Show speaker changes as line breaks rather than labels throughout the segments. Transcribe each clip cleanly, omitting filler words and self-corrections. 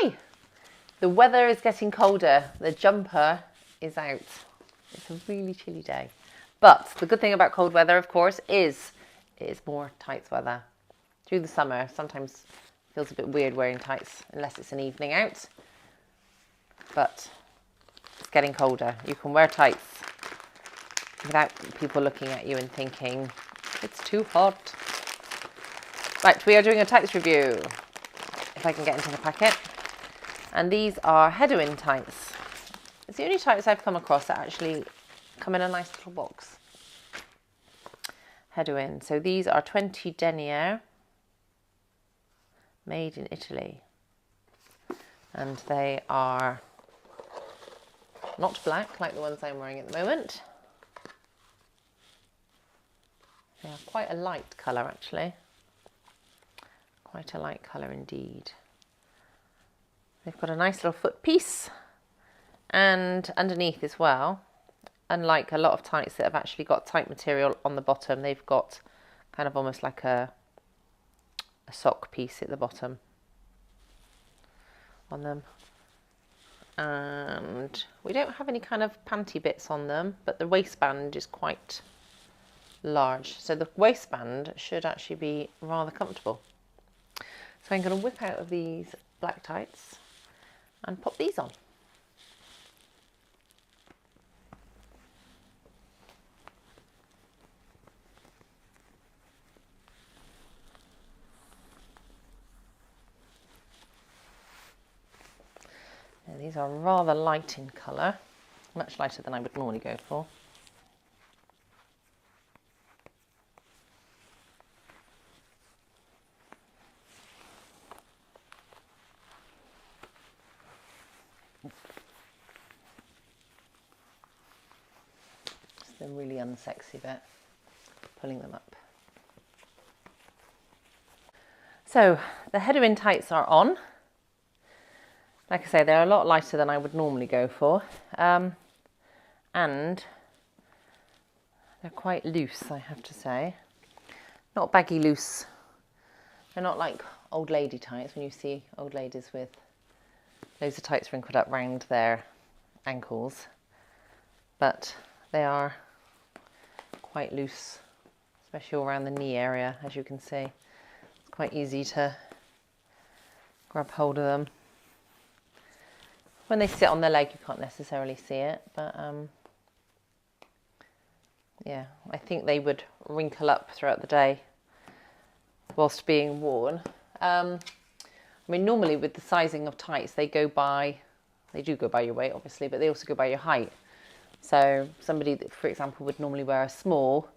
Hi! The weather is getting colder. The jumper is out. It's a really chilly day. But the good thing about cold weather, of course, is it is more tights weather. Through the summer, sometimes it feels a bit weird wearing tights unless it's an evening out. But it's getting colder. You can wear tights without people looking at you and thinking, it's too hot. Right, we are doing a tights review. If I can get into the packet. And these are Hedoine tights. It's the only tights I've come across that actually come in a nice little box. Hedoine. So these are 20 denier, made in Italy. And they are not black like the ones I'm wearing at the moment. They are quite a light colour actually. Quite a light colour indeed. They've got a nice little foot piece and underneath as well. Unlike a lot of tights that have actually got tight material on the bottom, they've got kind of almost like a sock piece at the bottom on them. And we don't have any kind of panty bits on them, but the waistband is quite large. So the waistband should actually be rather comfortable. So I'm going to whip out of these black tights and pop these on. Now, these are rather light in colour, much lighter than I would normally go for. The really unsexy bit, pulling them up. So the Hedoine tights are on. Like I say, they're a lot lighter than I would normally go for, and they're quite loose, I have to say. Not baggy loose. They're not like old lady tights when you see old ladies with loads of tights wrinkled up round their ankles, but they are quite loose, especially all around the knee area, as you can see. It's quite easy to grab hold of them. When they sit on the leg, you can't necessarily see it, but yeah, I think they would wrinkle up throughout the day whilst being worn. I mean, normally with the sizing of tights, they do go by your weight, obviously, but they also go by your height. So somebody that, for example, would normally wear a small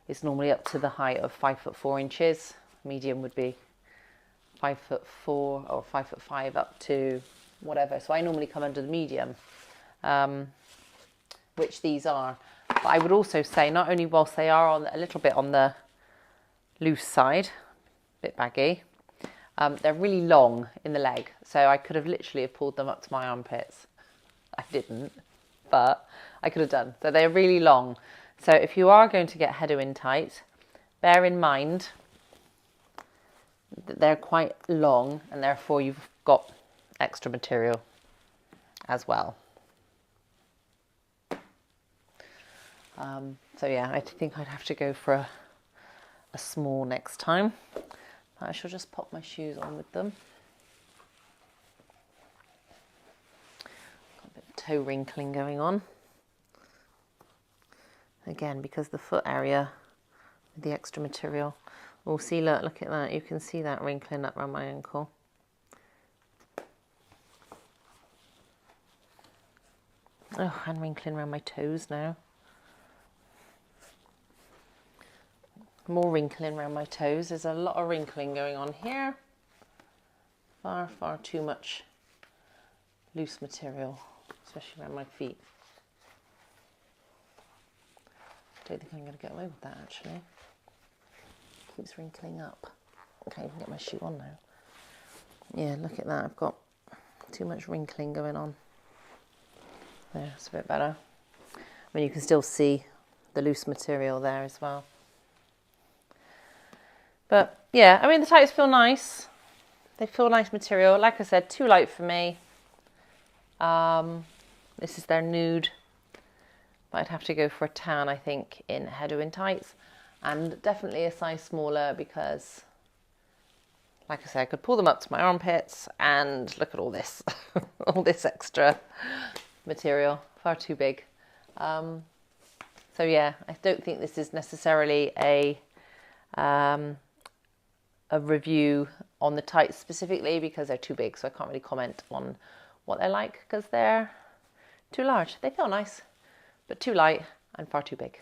is normally up to the height of 5'4" inches. Medium would be 5'4" or 5'5" up to whatever. So I normally come under the medium, which these are. But I would also say, not only whilst they are on a little bit on the loose side, a bit baggy, they're really long in the leg. So I could have literally pulled them up to my armpits. I didn't, but I could have done. So they're really long. So if you are going to get Hedoine tights, bear in mind that they're quite long and therefore you've got extra material as well. So yeah, I think I'd have to go for a small next time. I shall just pop my shoes on with them. Got a bit of toe wrinkling going on. Again, because the foot area with the extra material. Oh, see, look at that. You can see that wrinkling up around my ankle. Oh, and wrinkling around my toes now. More wrinkling around my toes. There's a lot of wrinkling going on here. Far, far too much loose material, especially around my feet. I don't think I'm going to get away with that actually. It keeps wrinkling up. Okay, I can get my shoe on now. Yeah, look at that. I've got too much wrinkling going on. There, it's a bit better. I mean, you can still see the loose material there as well. But yeah, I mean, the tights feel nice. they feel nice material. Like I said, too light for me. This is their nude. But I'd have to go for a tan, I think, in Hedoine Tights. And definitely a size smaller because, like I said, I could pull them up to my armpits and look at all this. All this extra material. Far too big. So yeah, I don't think this is necessarily a review on the tights specifically because they're too big, so I can't really comment on what they're like because they're too large. They feel nice, but too light and far too big.